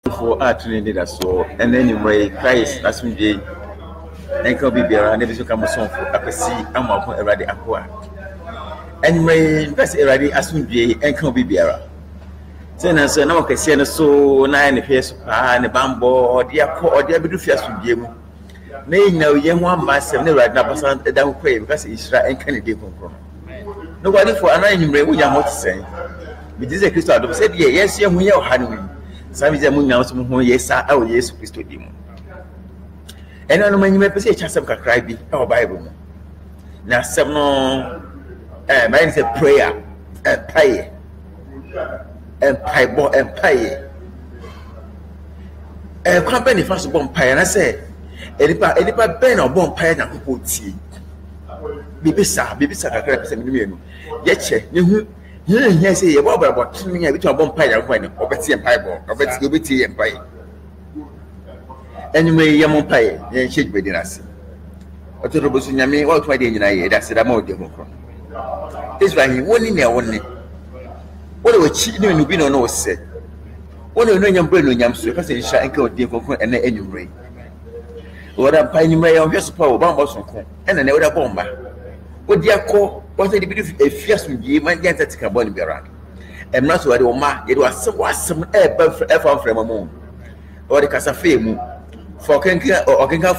for art need as so, and then you may Christ as we did, and can be better, and if you come song for Apesi, I'm up on a ready aqua. And may best already as we did, and can be better. Then as an okay, so 9 years, and a bamboo, or dear poor, or dear Bidufias with you. Nay, no, young one myself never had never sound a down crave because Israel and Kennedy from. Nobody for an enemy, we are not saying. But this is a Christian said, yes, young, we are having. Some is a moon now, some who yes, our yes, Christo demon. And I know when you may say, Chasam Cry, our Bible. Now, some no, mine is a prayer and pay. And pieball and pay. And company first bomb pie, and I say, Edipa Ben or bomb pie and who tea. Bibisa, and yet, you say about killing a bit of bomb pie and wine, or Betsy and pieball, or Betsy tea and pie. Anyway, Yamon pie, and shake with us. What to Robus in Yami, what my day in a that's it. I'm more democrat. This right here, one in there only. What was cheating when you been on no set? What are you brain on Yamsu, because it's shine go different and any rain. What I'm finding my own just power, bombers and another bomber. What dear call was a bit of a fierce with you, my dad at Carbon Beran. And not what it was some air from a moon. Or the Casafe moon for Kenka or Kenka.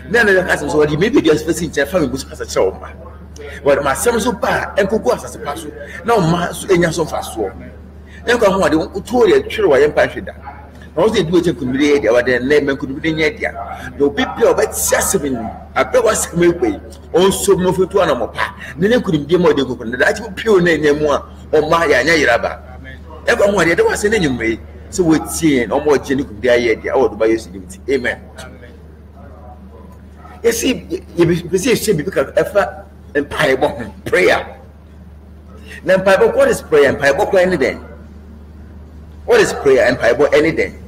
None of the cousins already maybe just facing their family as a show. What my son so bad and could go as a pass. No, Mass in your so fast. Then come what you told you, true, I am passionate. No, they do it could be there, or their name could be yet. No people but Sassamin, a bit was way. Also, no for 2 animal pa. Then couldn't be more than that you pure name more or Maya Nayaba. Everyone, there was an enemy. So we'd see no more Jenny could be a year or by your amen. You see, you see, because effort and pieball prayer. Then pieball, what is prayer and pieball anything? What is prayer and pieball anything?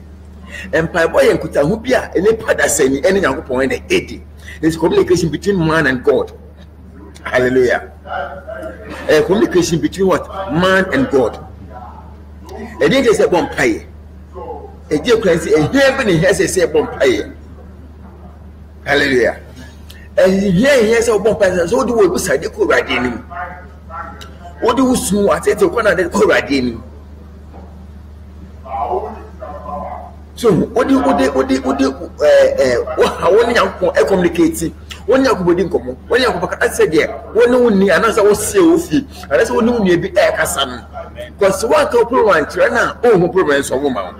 And pieball and Kutahupia, and a pada saying any young point 80. There's communication between man and God. Hallelujah. A communication between what? Man and God. And then there's a bomb pie. A dear crazy, and heaven has a say bomb pie. Hallelujah. And here he has a bomb pie. So do we beside the Koradini? What do we smooth at it? One of the Koradini. So what do you communicate? When you go in common, when you go I said, yeah, one only another was so few, and that's one only be air Cassan. Because one couple one trainer, oh, problems of woman.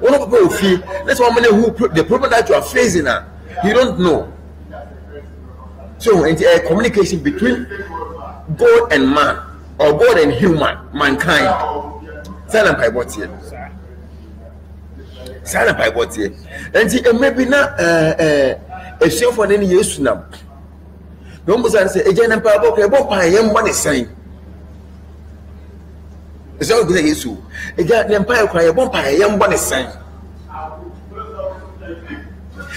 One of the fee, that's one man who put the problem that you are facing now. You don't know. So it's a communication between God and man, or God and human, mankind. Silent by what's here. Silent by what's here. And maybe not a show for any use now. No more say a general power, a bomb I am one is saying. It's all good issue. A guy empire cry a bomb I am one is saying.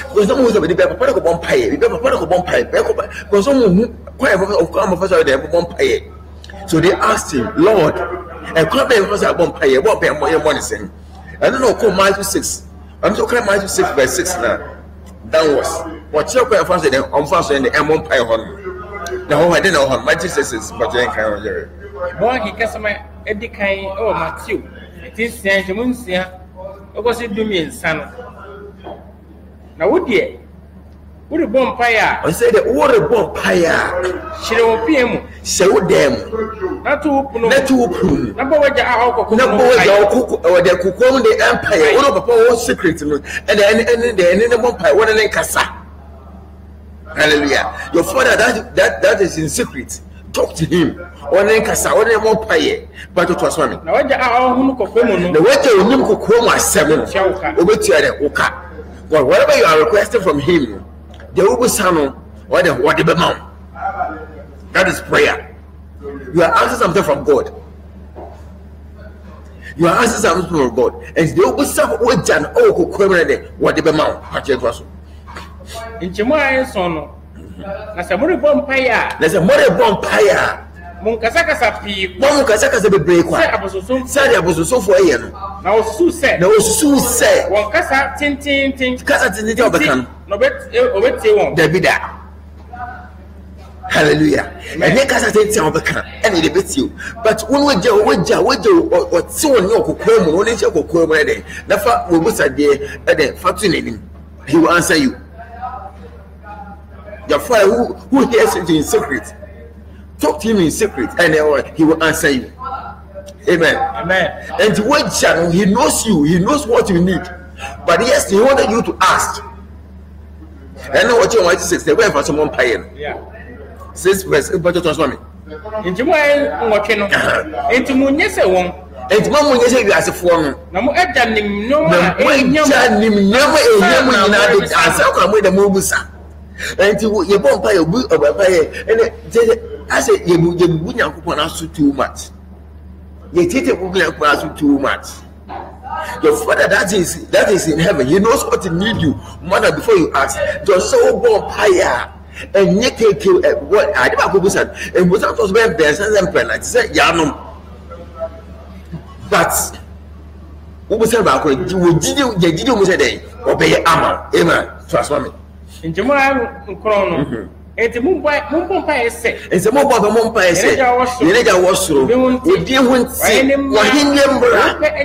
Because no more of the particle bomb pie, the particle bomb pie, because someone quite of come of us are there bomb pie. So they asked him, Lord, and come back because I bomb pie, what pay more money saying. I don't know, call Matthew 6. I'm talking Matthew 6 by 6 now. Downwards. What you're quite fast and I'm fast and the M1 pie on. Now, I didn't know how Matthew 6 is, but you ain't kind of here. Boy, he gets my Eddie Kai or Matthew. It is Saint Munsia. What was it do me in son? Now, would ye? Would a bomb fire? I said, what a bomb fire. She don't pay him. So them. Not to open. Number what the cook or the cook on the empire. One of the power secret. And then in the bomb pie, what an Casa. Hallelujah. Your father, that is in secret. Talk to him. One in Casa, one in bomb pie. But it was one. Now, what the way you cook home was 7. Over to Oka. Well, whatever you are requesting from him, the Ubusano or the mount. That is prayer. You are asking something from God. You are asking something from God. And the Ubusano or Jan Oko Quemere, what the mount. In Chimoy, son, there's a more bonfire. There's a more bonfire. Munkasa pi. Mo kasa bebre kwa. Say abososo. Say abososo fo ye no. Na osusu say. Na osusu say. Won kasa tintin. Kasa tintin obeka. No obeti won. Dabida. Hallelujah. And you kasa tintin obeka. And the beti. But when we do o ti won ni okokwa mu, won ni se okokwa mu dey. Na fa wo busa dey dey fatu nanim. He will answer you. Your father who hears it in secret. Talk to him in secret and he will answer you. Amen. Amen. And what channel, he knows you, he knows what you need. But yes, he wanted you to ask. I know what you want to say. They went for someone paying. Yeah. 6 verse, but transform me. Into my working into Munyese won. And Mamma, you say you as a form. No more than no never answer come with the Mubusa. And you won't pay a book of a pay. And I said, you wouldn't too much. You take it wouldn't too much. Your father that is in heaven, he knows what to need you mother before you ask. Just so born fire and you take what I never said. And was not supposed to be I said, Yanum. But what was about you? Did you say, obey Amma? Amen. Transform me. In Jamal Chrono. And the Mumbai say, it's a more of a Mumbai say, you was through. We didn't say, and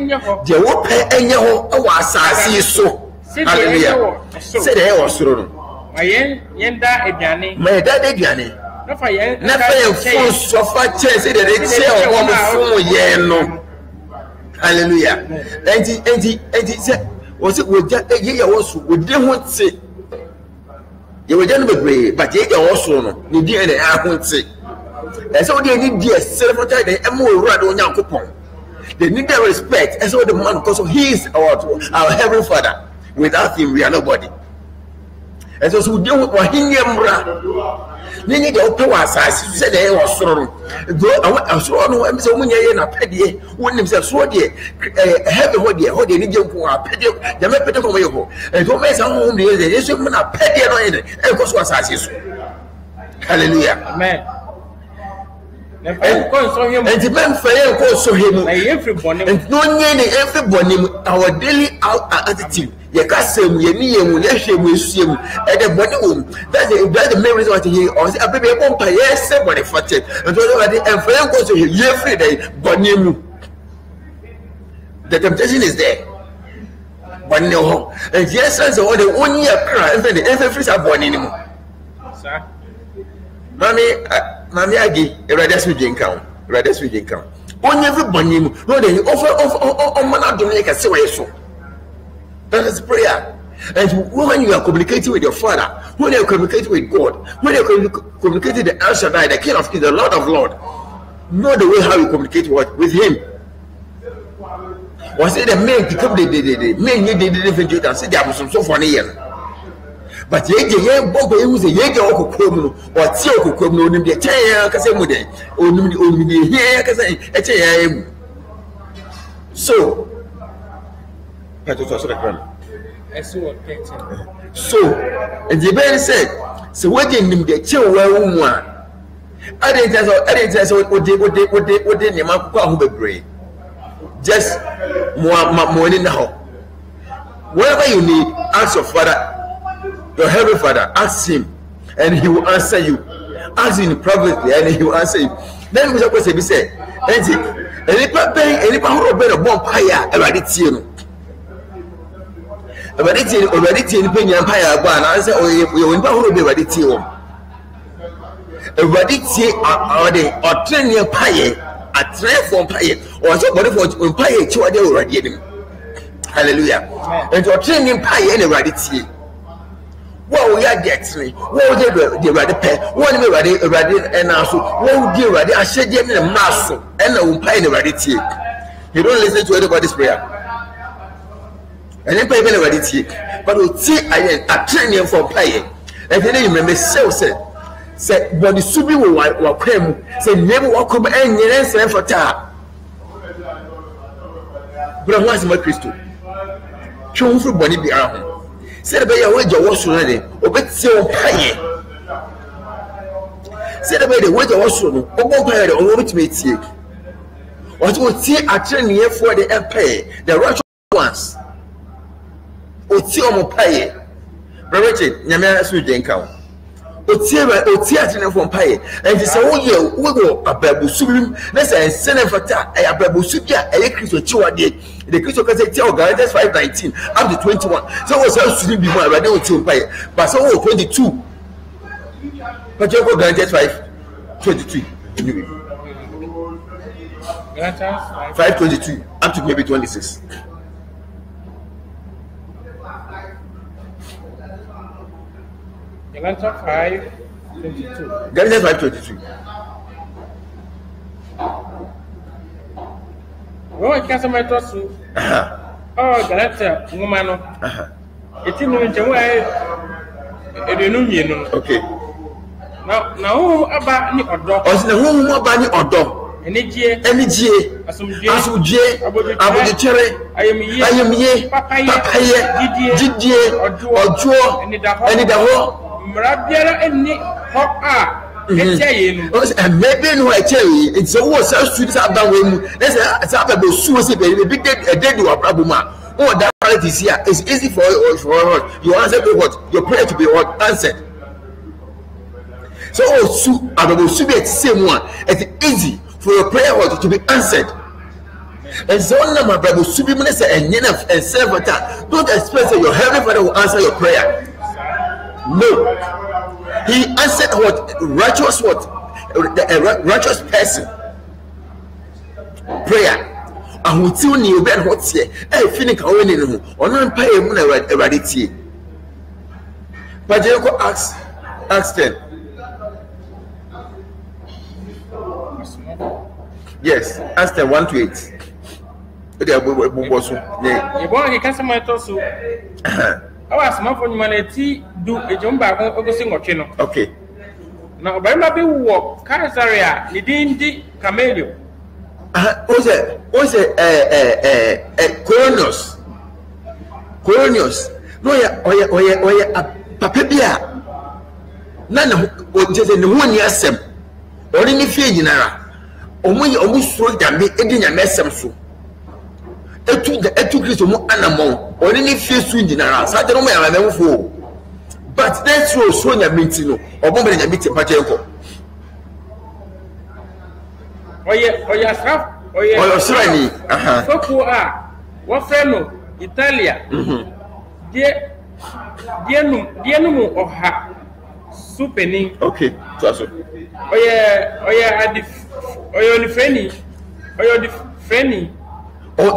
your pay and your was I so. Hallelujah. Said I was through. My yenda Ediani, my daddy Diani. Nothing full so far chance that it's a woman for hallelujah. And he said, was it with that year also? We didn't say. You were done with me, but you also know the DNA I won't say. And so they need the celebrate and more rather on your coupon. They need their respect, and so the man, because he is our heavenly Father. Without him, we are nobody. And so we deal with Wahiniambra. They need the power size, said they was strong. I saw no so many in a petty, wouldn't himself so dear, heaven what they need you for a petty, the method of you. And don't make some home, they should not petty and because was as hallelujah. Amen. And the man for also him, and no everybody, our daily attitude. You can't say, you need him, and the body that's the main reason why he or a baby won't pay somebody for it. And friend goes to him every day, but the temptation is there. But no, and yes, and so the 1 year cry, and the every are born anymore. Sir, Mammy, Aggie, a radius with income, radius with income. On every bunny, no, they offer man to make a so. That is prayer. And when you are communicating with your Father, when you are communicating with God, when you are communicating with the El Shaddai, the King of Kings, the Lord of Lords, know the way how you communicate with Him. Was it the men become the men you didn't do that? Say there was some so funny. But ye bomb who's a year or Tio Cocomo, the Chaya Casamude, only here Casa. So, so, and the man said, so what did him get chill well one? I didn't tell what did your mouth call the brain. Just more than now. Whatever you need, ask your Father, your heavenly Father, ask Him, and He will answer you. Ask Him privately, and He will answer you. Then we supposed to be said, and if I pay any power of better bomb fire, already already in Penny Empire, but I say, oh, you will be ready to you. Already or 10 year pie, a train from pie, or somebody for pie, 2 already. Hallelujah. And your training pie, any ready to you. What we are getting, what they ready pay, what we ready, and also, what we ready, I said, you a muscle, and I will pay the ready to you. You don't listen to anybody's prayer. And then pay ready to you. But we see a training for paying. And then you remember, said, but the Subi will come, say, never walk come and answer for tar. But what's my crystal? Show for Bonnie be around. Said, by your way, your wash already, or bet so pay. say the way the way the also no obo pay the owo bitime tie o tie atrenie for the empire the righteous ones o tie o mo pay brother nyame asu denka o tie atrenie for pay and say wo ye wo go ababusu bim na say sene fata e ababusu bia e Kristo chiwade the Kristo ka say tie Galatians 5:19 up to 21 so wo say su bi mo abade o tie pay but so wo 22 but you go Galatians 5:22 anyway 5:22 up to maybe 26. Galatians 5:22. Galatians 5:22. What can somebody toss you? Oh, Galatians, woman. It's in the way. Okay. Now, about the order. Or the room about the order. Any J, Asuje, Abudichere, I am ye, Papaya, Didier, or Joe, and the whole Marabiera and Nick Hop and maybe no, I tell you, it's always so sweet about when there's a about suicide, a big dead to a problem. Oh, that quality is here. It's easy for you. You answer to what? Your prayer to be what? Answered. So, about the same one. It's easy for your prayer to be answered. And so, my brother, Subiminus and Yenaf and Servitor, don't expect that your heavenly Father will answer your prayer. No. He answered what? Righteous what? A righteous person. Prayer. And we tell you about what's here. I finish our winning or not pay a moon eradicate. But Jericho Acts 10. Yes, Acts 10 1 to 8. You want to customer to our small for humanity do a jump back on single channel. Okay. Now, by my walk, Carasaria, the Dindi Camelio. Was it Colonius? No, Papabia. None of just in the 1 year sem. Or any fear in Ara. Only almost so that me ending a mess so. Etu Kristo mu anamo oni ni fie su nyinara sa de no me amem fo but that's so nya meeting no obo me nya meeting pa jenko oye asraf oye srani foku a wo freno Italia die no oha supeni okay so oye adi oye ni freni oye freni what?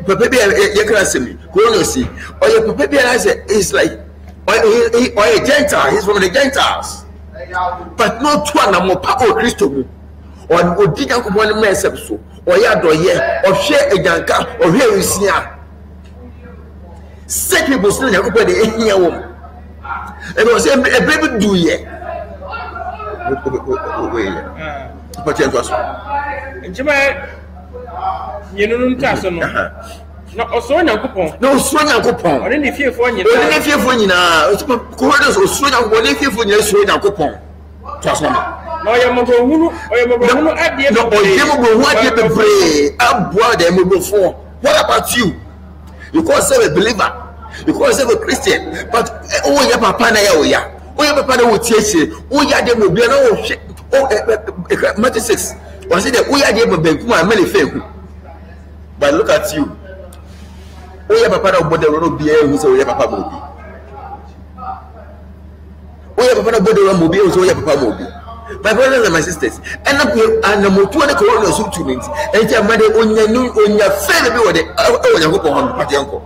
Papa be a classy, Colonosy, or your Papa be is like or a Gentile, he's from the Gentiles, but not one more power Christo, or did not one mess up so, or yard or yeah, or share a yanka, or here we see her. Set people still have put the 8 year woman, and was a baby do ye. But you was. You know, no, also no coupon. No, swing a coupon. Or any fear for you. Only if you're funny now. Corridors or swing out one if you're funny, swing a coupon. Trust me. No, you're more at the end of the pray. I'm brother before. What about you? You call yourself a believer. You call yourself a Christian. But oh, your papa, oh, yeah. Oh, your papa will teach you. Oh, yeah, they will be no shit. Oh, Matthew 6. Was it that we are able to come and many fail? But look at you. Oh, your papa will be able to say, your papa will be. Oh, your papa will be able to say, your papa will be. My brothers and my sisters, and I'm not going to corona supplements. And your mother on your family or the uncle.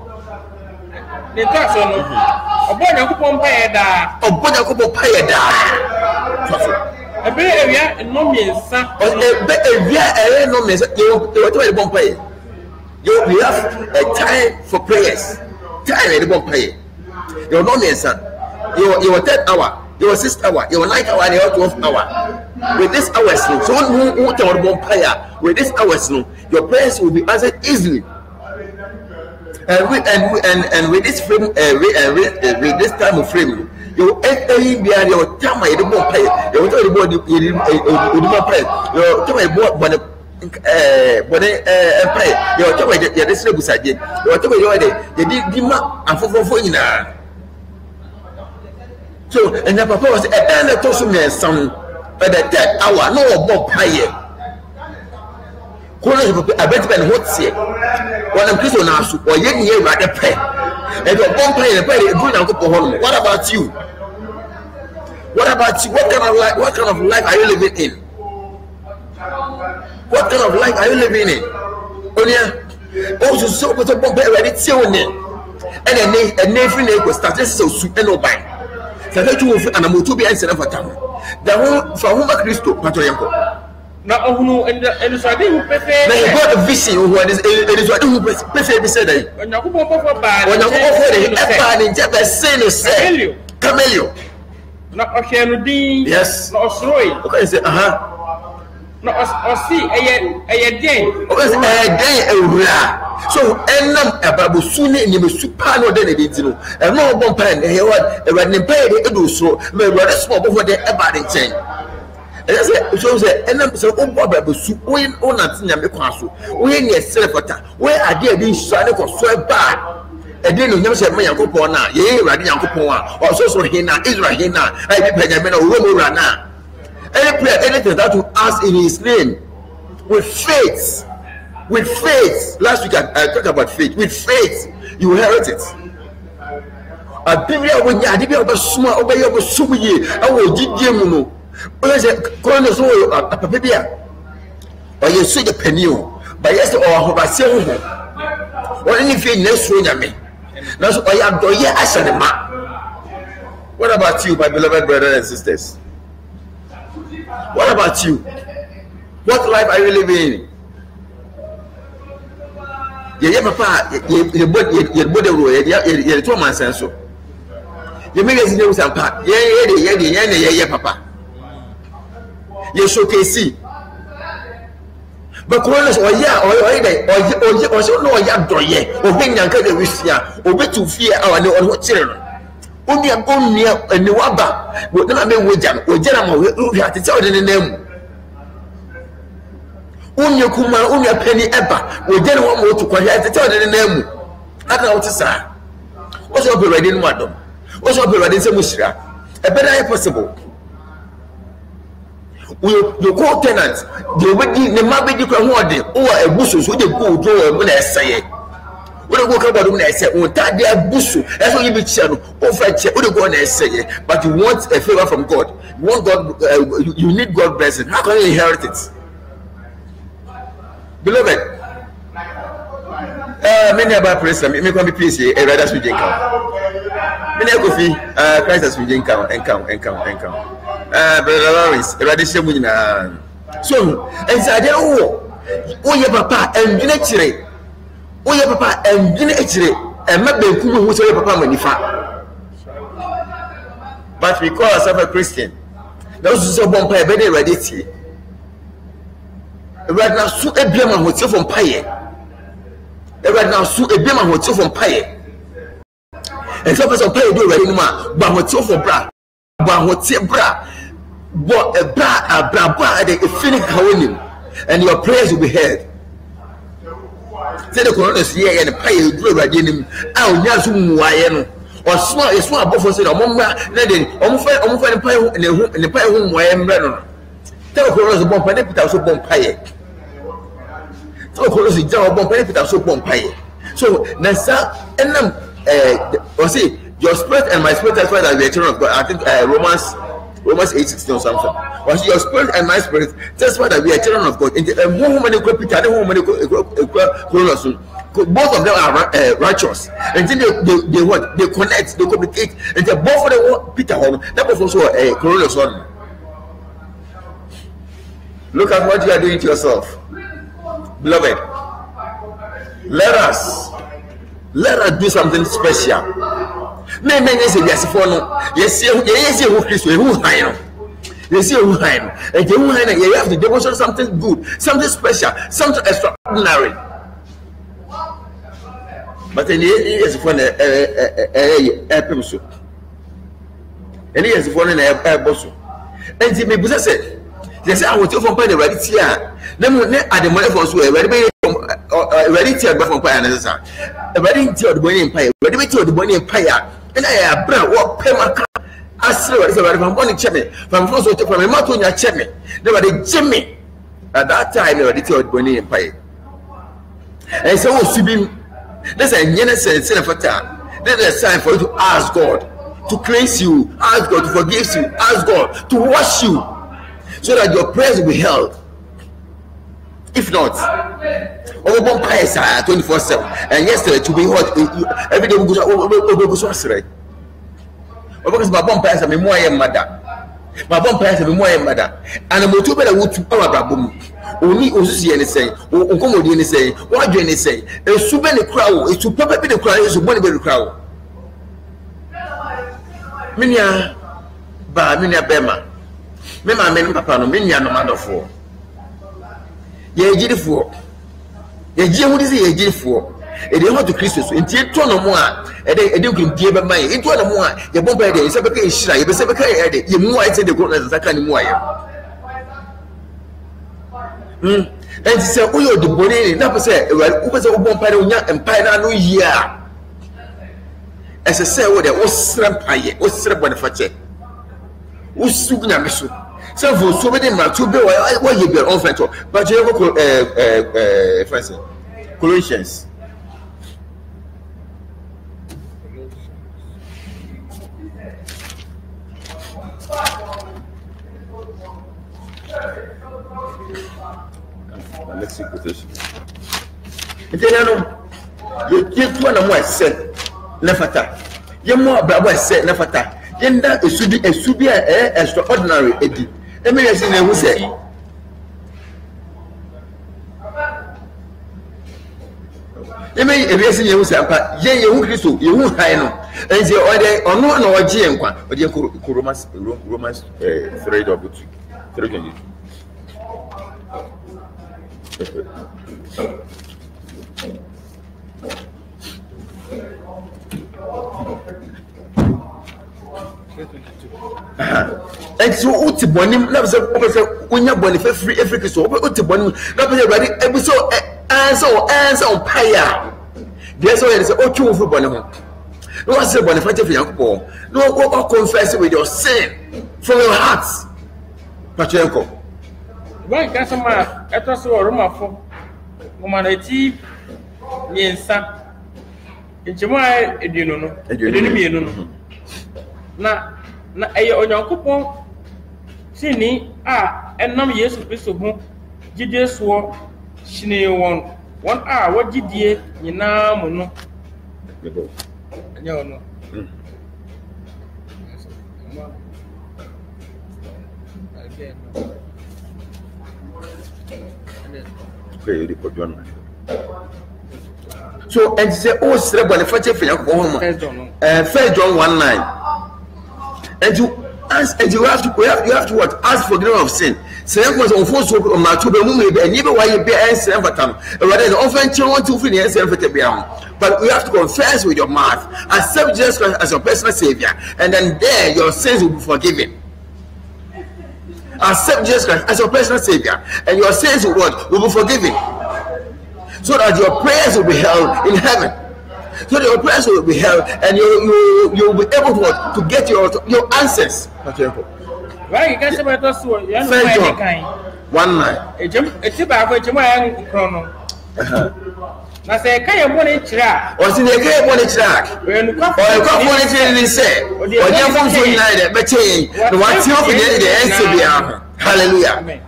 The tax on a boy, a coupon pay that. A boy, a coupon pay that. A baby, no means, son. A no means you won't pay. You have a time for prayers. Time at the bomb pay. Your no means, son. Your 10th hour, your 6th hour, your 9th hour, and your 12th hour. With this hours, so who tell bomb prayer. With this hours, your prayers will be answered easily. And with this frame, with this time of frame, You enter behind your time, you don't pay. You tell the body, you don't pay. You tell my board, but pay. You tell me you're the slave beside you. You tell me you're the dima and for you now. So, and the papa was a tossing me some by the 10th hour, no more pay. I bet Ben what's here. When I'm Christian now, or yen year by the pay. And you're one pay and pay a good uncle home. What about you? What about you? What kind of life are you living in? What kind of life are you living in? Also, so with a bomb already till me. And a neighboring neighbor started so soup and no buy. So that you will and a motobi and send for town. The whole for whom a Christo, Patrianko. Now, who and the Sadi who prefer. They got a vision who is what who prefer be said. When you go for bad, when you go for the Japan say, Camelio. Not a Shanudi, yes, not a Sroy. Okay, say, not a see a day. A day, so, and about soon in the supano than it is, and no one pen, and you want a random pay, they do so, may rather small before they about it chain. And I said, so say, and I'm so Bob, soup, when on at Yamaquasu, when you're celebrating, where are they being shot for so bad? And then you never said, "My uncle Pona, ye, Radi Uncle Pona, or so Hina, Israel Hina, I be Benjamin or Romana." Any prayer, anything that will ask in his name with faith. With faith, last week I talked about faith. With faith, you inherit it. A Biblia when you are about small, obey your Subi, I will give you. When I say, Colonel, a Papia, or you see the penny, but yes, or Hobasil, or anything next to me. That's why I am doing it. What about you, my beloved brothers and sisters? What about you? What life are you living in? You papa, you body road, you 2 months and so. You make us know some part. Yeah, papa. You showcase. But Coronas or so no young doye, or being young Kadia, or bet to fear our no children. Only a bone near a new wabba would not be with them, or General who had to tell the name. Only a Kuma, only a penny ever, or General more to quiet to tell the name. I don't know what to say. What's up already, madam? What's up already, Samusra? A better possible. You go tenants, the way the Mabby you can hold it, or a bushel, so they go to when I say it. When I walk about when I say, oh, that they are bushel, that's what you be channel, or fetch it, or go and say it, but you want a favor from God. You want God, you need God blessing. How can you inherit it? Beloved, many about praise, me can be pleased here, a rather sweet income. Many coffee, Christ has sweet income, income. Brother Lawrence, Radisha Wina. So, and said, oh, your papa, and Ginetri. Oh, your papa, and Ginetri, and Mabel Kumu, who's your papa, Manifa. But we call ourselves a Christian. Those who are born by a better radity. Right now, so a beamer would say from Paye. Right now, so a beamer would say from Paye. And some person pay do ready, but what's for bra. But what's your bra? But a bra, they finish howling, and your prayers will be heard. Say the coroner's here and pay you do ready him. I'll just why or small is small above us in a moment. Then almost find pie in the pie whom I am running. Tell the coroner's bomb pay, put out so bomb pie. Tell the coroner's job bomb pay, put out so bomb pie. So, Nasa and or see your spirit and my spirit as well as the children of God. I think Romans 8:16 or something. Or see your spirit and my spirit testify that we are children of God. In the both of them are righteous. And then they what? They connect, they communicate, and they both of them want Peter Horn. That was also a Cornelius one. Look at what you are doing to yourself, beloved. Let us do something special. Men say yes for no. Yes, who Christ who high. They say who high. And who high you have to demonstrate something good, something special, something extraordinary. But then yes for any years for an air bosso. And he may be said, yes, I will tell from Pine ready here. Then at the money for swear, ready to from Pine as a ready to the money empire, ready to the money empire, and I have brought what Pemaka. I saw from one chimney, from Fosso from a Matonia chimney. Never did Jimmy at that time, ready to the money empire. And so, Subim, there's a Yenes and Senefata. There's a time for you to ask God to cleanse you, ask God to forgive you, ask God to wash you, so that your prayers will be held. If not, over one pies 24/7, and yesterday to be hot every day we go so right. Because my bomb pies are more mother. My bomb pies are more mother. And I'm too better would to our babum. Only Osi anything, or Uncomodi anything, what do you say? A super crowd is to probably the crowd is one very crowd. Minia ba minia bema. Mema men papa no minia no mother for. Ye gidi for. Ye gi hu disi ye gidi for. E dey hot to Christus. Enti to no mo a e dey kun die be man. Enti to no mo a ye bomba dey se be ka hira, ye be se be ka ye dey. Ye mu a ite dey go na saka ni mu a ye. And say oyo de boni na say e wo say wo bomba dey onya empire na no yia. As I say, what they sram paye, what sram boniface, what sugna misu. So for so many man to be what you be on front of, but you go fancy Colossians. Let's see quotation. And then you get one of my said. Nafata. Ye mo brabo se nafata. Ye nda esubi extraordinary edi. E me yesi na hu se. E me yesi na hu se apa. Ye hu Kristo, ye hu han no. Enje ode ono na oje enkwa. Ode Romans 3:2. 3:22. And so uti bonim na be unya boni fe free Africa so uti bonim na be ready episode answer on fire there so there say o twu fu boni ho no say boni fa te fi yakpo no go confess with your sin from your heart Pachenko why can some eto so romafo womanati miensa enchemo eduno no eduno mienu no na eye onyankopon sini a enam Yesu Kristo ho gide so shine won a wagidie nyina mu no anya ono so and say oh srebone fache fe yakko ho 1 John 1:9 and you ask and you have to what ask for forgiveness of sin. Say was on force so ma to be mu me be nibe why be answer fatam rather the offense want to finish answer fatam but you have to confess with your mouth, accept Jesus Christ as your personal savior, and then there your sins will be forgiven. Accept Jesus Christ as your personal savior and your sins will be forgiven, so that your prayers will be held in heaven. So your prayers will be held, and you will be able to get your answers. Why you can't say about us? You are not kind. 1:9. It's about what you are chrono. Now say, can you put it track? Or see the game on the track? When you come on it and say, or you come to United, but change the what's your answer. Hallelujah.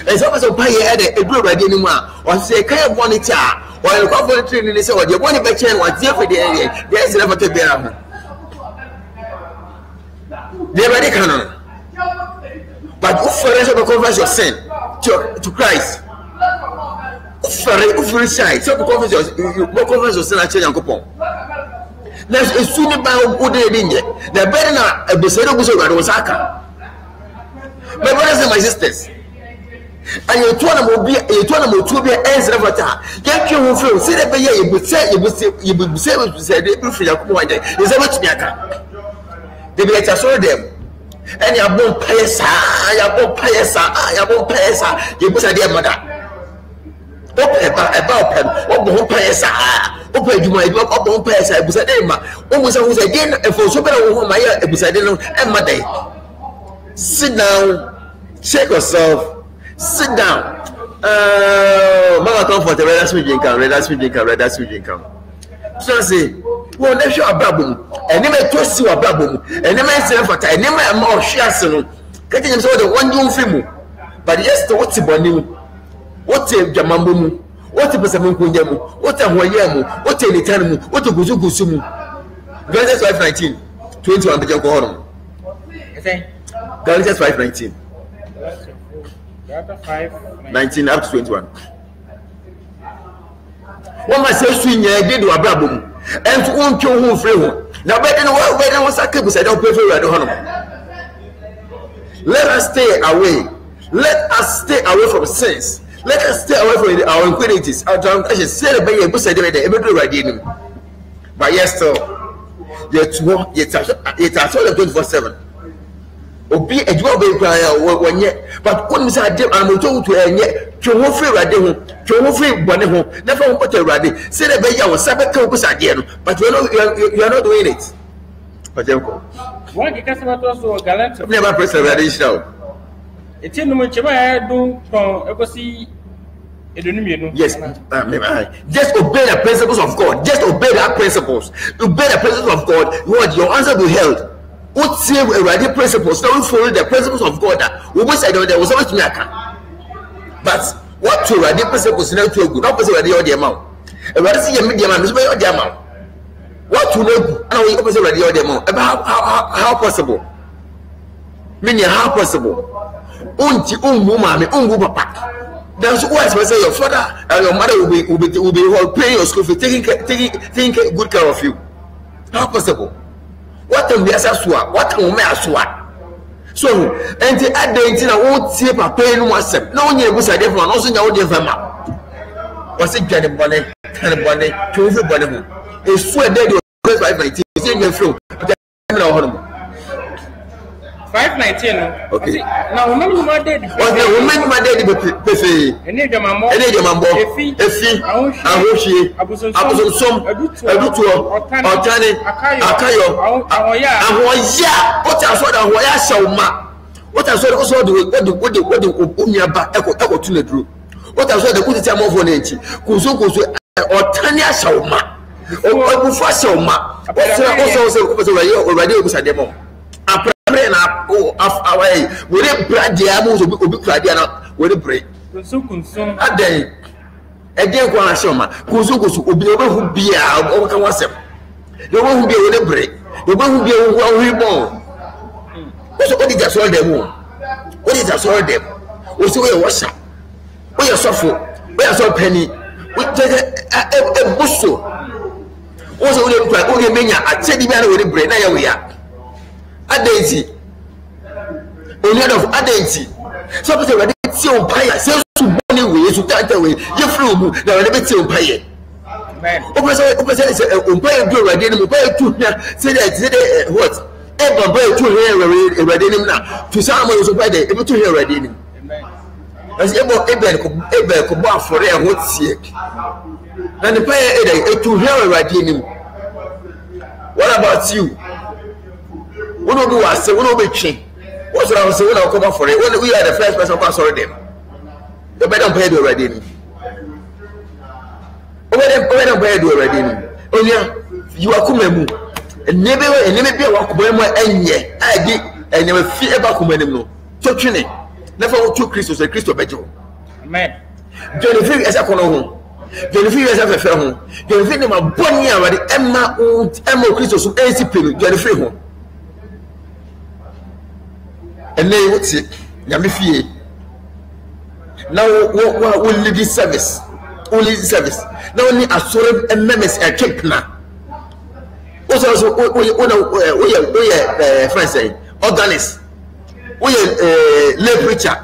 It's almost a pay a blue ready anymore. Or say, can you put it track? Or you come for the training and say, what you want to bet chain, what's your for the area? There's never to be around. They're ready, canon. But if for us to confess your sin to Christ, if you shy, so confess your sin and change your coupon. There's a soon about good in it. The better not a beside of Osaka. My brothers and my sisters. And you told them to be answer of attack. Get you feel, say that you would say, you would say, they will feel like one day. Is that what you can? They will assure them. and your bone pesa, your bone pesa, your bone pesa, you put a dear mother. Open about pen, open pesa, open you might walk up on pesa, Busadema, almost I was again, and for so better woman, my Busadeno and Made. Sit down, check yourself, sit down. Mama come for the red switching come. So say, well, let's show a babum, and never trust you a babum, and never say for time, never more shares, getting him so the one young film. But yes, to what's the bonny, what's a jamamum, what a person kunyamu, what a wayamu, what a litanimu, what a guzugusumu. Galatians 5:19, 21 the Jacorum. Galatians 5:19. 19 up to 21. One must say, swing your did to a babum, and to won't kill who free one. Now, better than what I was a couple said, I'll pay for it. Let us stay away. Let us stay away from sins. Let us stay away from our iniquities. I should say, the baby, who said, every riding. But yes, so it's 24/7. Obi a job one yet, but when I did, I'm told to a yet, to who free riding, to who free one home, never put a riding. Say the baby was Sabbath campus again, but you are not doing it. But one customer also gallant never press a radish. It's in the Muchaba, do ever see a denominator. Yes, just obey the principles of God. Just obey the principles. Obey the principles of God. What your answer will be held. What say already principles? Now we follow the principles of God. We wish I know there was always to make. But what to already principles now to good? Not already all the amount. Already see your medium and all the amount. What to know? Now we always already all the amount. How possible? Meaning how possible? Unti mama, papa. That's why I say your father and your mother will be paying your school fee, taking good care of you. How possible? What can we aswa? What can we aswa? So, and the identity I won't see papa no myself. No one was I from also know the fama. Was it Johnny Bonnet, to everybody? A sweat dead was 519, in your flow. 519. Okay. Now, woman, you are dead. What the woman, my daddy, Pefe, and your mamma, Effie, Ahushi, Abusum, Otani, Akayo, Ahoya, what I saw that Hoya Shawma, what I saw also the Umiaba Echo to the group. What I saw the good time of one inch, Kuzu, Otania Shawma, or Bufa Shawma, also already was a demo. Away with a bread, the apples will be Cladiana with a break. A day again, Guanashoma, Kuzuku will be able to be out over Kawasem. You won't be with a break. You won't be a reborn. What did I saw them? What did I saw them? We see where was up. We are so we are so penny. We take a busso. Also, we look like only Mania at Teddy Man with a break. Now we are. Identity. Only of identity. So, but already see on fire. Sales to money way to that way. You flew. Now, let me see on fire. Opposite is a umpire do already. Umpire to say that what? Ever buy 2 here already now. To someone who's by the able to hear already. As able could buy for a what's sick. And the player to hear already. What about you? What do I say? What do we change? What's what I was saying when I come up for it? When we are the first person who passed them, the better pay already. Already. Only you are coming. And never be a walk away and yet I did and never fear about coming. So, Trini, never 2 Christos and Christo Bejo. Amen. Johnny Free as a colonel. Johnny Free as a fellow. Johnny Free, my bonny already, Emma Christos, ACP, Johnny Free home. And then what's it? Yamifie. Now, what will leave this service? Only service. Now, only a sort of members a keep now. Also, we are friends, organist, we are lay preacher,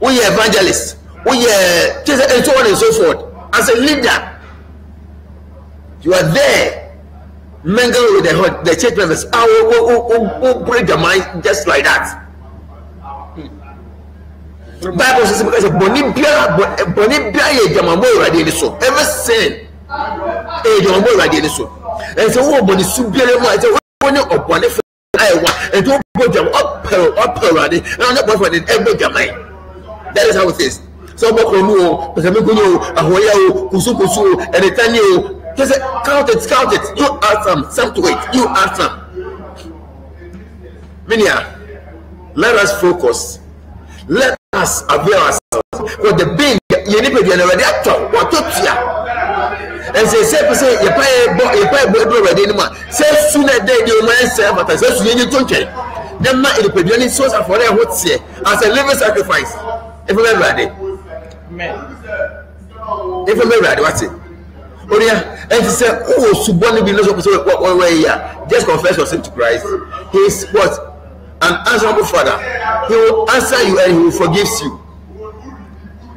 we are evangelist, we are and so on and so forth. As a leader, you are there. mingle with the church members. Who break their mind just like that. Bible says because of Bonibia Jamamo Radiani so. Ever sin a Jamamo Radiani so. And so, what Bonnie Subia might say, one of one if I want, and don't go jam up already, and I'm not going to ever Jamai. That is how it is. So, Bokono, Pazamigo, Ahoyao, Kusukusu, and Etanio, just count it. You add some to it. You add some. Minia, let us focus. Let us avail ourselves. For the being, you need to be already actor. What to and say, you pay already anymore. Say sooner than you might say, but I said, you don't change. Then, my independent source of what I would say as a living sacrifice. If I'm ready, if I'm ready, what's it? Oh, yeah, and he said, oh, Subani be not what way here. Just confess your sin to Christ. He is what? An answerable father. He will answer you and he will forgive you.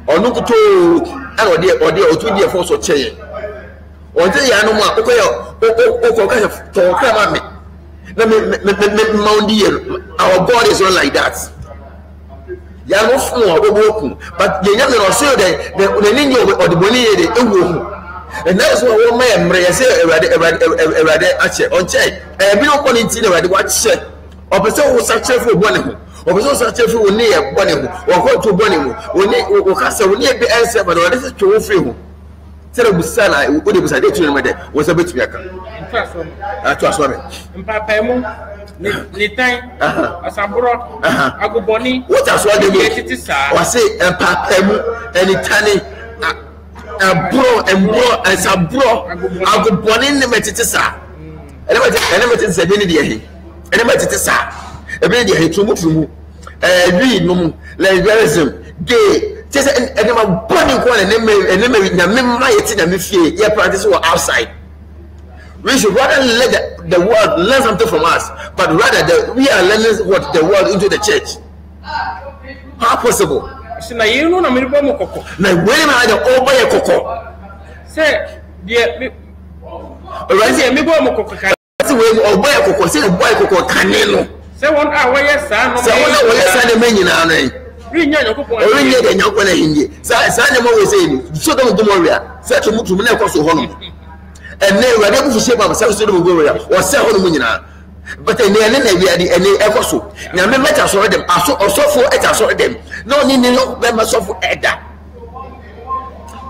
Or look to or dear, or 2 years for so change. Or tell you, no more. Okay, for me. Let me our God is not like that. You are not full, but you never say that the ninja or the bonnie. And that's what one man say, rather, on check. And we don't want to see what check. Or person who such a for one, or person such a for near one, or go to one, or cast a near the answer, but this is to free. Tell me, Sana, who was a little matter, was a bit trust me. In Papamo, Nitai, as I brought Aguboni, what else was the or say, and Papamo, and Itani, and some bro, Aguboni in the Metitisa. And I was in the and I'm at it, sir. A baby had to move from read no liberalism, gay, just and I'm burning one and then my fear, your practice were outside. We should rather let the world learn something from us, but rather we are learning what the world into the church. How possible? So now you know, I'm in Bomoko. Now, when I had all by a cocoa, say, dear, me Bomoko. Or boy, cocoa, say a boy, cocoa, canelo. Say 1 hour, yes, son. So I want to send a menu now. Ring your cocoa, and you're going to India. So I signed them always saying, so don't do more. Such a move to Manako home. And then we're able to shape ourselves to the Goria or sell on. But then we are the ever so. Now, me met us already. I saw for it. I saw them. No need no members of Edda.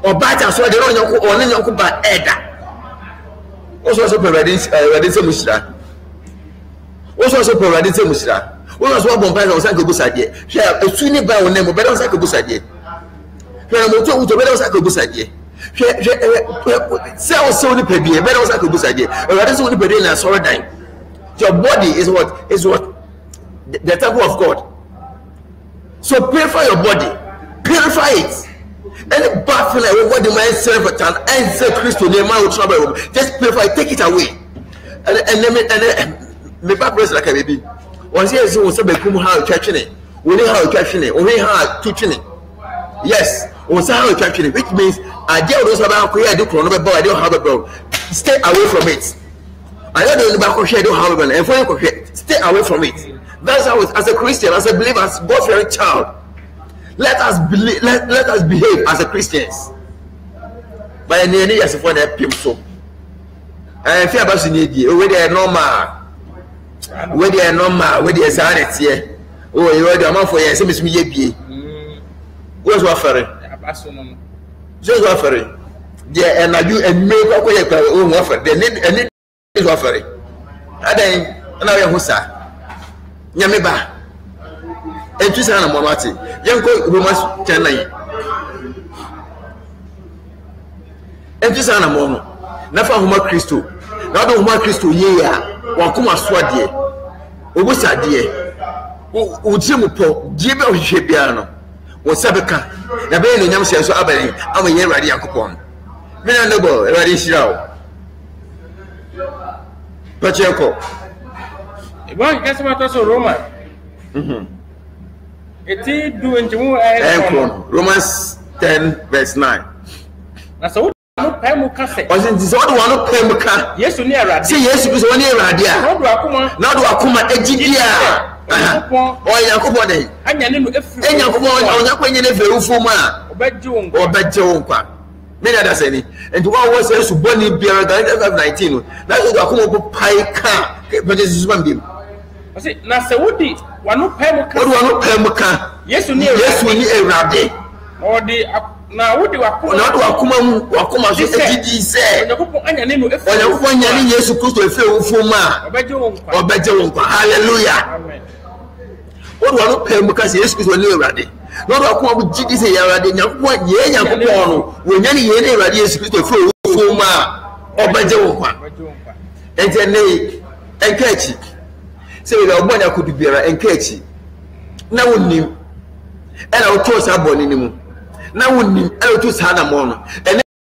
Or bat us already on your by Edda. Also, providing some Mushra. Also, providing some Mushra. One was one by the Sanko Busadia. Share a swinging by one name of Better Sanko Busadia. When I'm talking to Better Sanko Busadia. Sell so the Pebby, Better Sanko Busadia. Or rather, so the Pedina Soradine. Your body is what? The temple of God. So purify your body. Purify it. Any bad feeling what the man serve a time and say Christ name will trouble. Just purify, take it away. And me back like a baby. Once here so say become how catching it. Only how catching it, only how teaching it. Yes, once how catching it, which means I deal those about I do chrono but I don't have a bro. Stay away from it. I don't know about crochet, don't have a and for crochet, stay away from it. That's how as a Christian, as a believer, as God fearing child. Let us believe. Let us behave as a Christians. By any years for that people. And fear about you. Where they are normal. Where they are normal. Where they are sanity. Oh, you are the amount for your same me. What's offering? Just offering. Yeah, and I do and make up your own offer. They need is offering. I then now you're Husa. Yamiba. And to Sana Monati, young Romans Chennai. And to Sana Mono, Nafa Huma Christo, not Huma Christo, ye, Wakuma Swadi, Ubusa dear, Ujimupo, Jibo Shipiano, or Sabaka, Nabel and Yamsa so Abel, I'm a year ready Yakupon. Mina Noble, ready Shroud. Pacheco. One customer also Roman. It is doing Romans 10 verse 9. That's all. no pay mu kase ɔsɛ nti sɛ ɔde wɔn pɛ mu ka Yesu ni Awurade sɛ Yesu Kristo ɔne Awurade a ɔdo akoma na ɔde akoma agyidi a ɔyɛ Nyankopɔn dɛ anya ne no efiri Nyankopɔn ɔnyakɔ nyɛ ne fɛ wufo mu a obɛgye wo ɔbɛgye wo nkwa me na da sɛ ni nti wɔn sɛ Yesu bɔ ne biara Galatians 5:19 no na ɔde akoma bɔ pae ka pɛtɛ susuma mbiem ɔsɛ na sɛ wodi wano pay mu kase ɔde wɔn pɛ mu ka Yesu ni Awurade ɔde na wodi wakoma na ɔde wakoma so agyidi sɛ Onyankopɔn anya ne no efiri Ɔnyankopɔn nya ne Yesu Kristo efiri wufo mu a obɛgye wo nkwa hallelujah amen ɔde wɔn pɛ mu ka sɛ Yesu Kristo ne Awurade na ɔde akoma bɔ gyidi sɛ Awurade Nyankopɔn no wɔnya ne yɛ ne Awurade Yesu Kristo efiri wufo mu a ɔbɛgye wo nkwa ɛnti ne ɛnka akyi sɛ bɛbɛ ɔbɔ ne akodu biara ɛnka akyi na wonnim ɛna wotɔ saa bɔ ne mu na wonnim ɛna wotɔ saa na mɔ no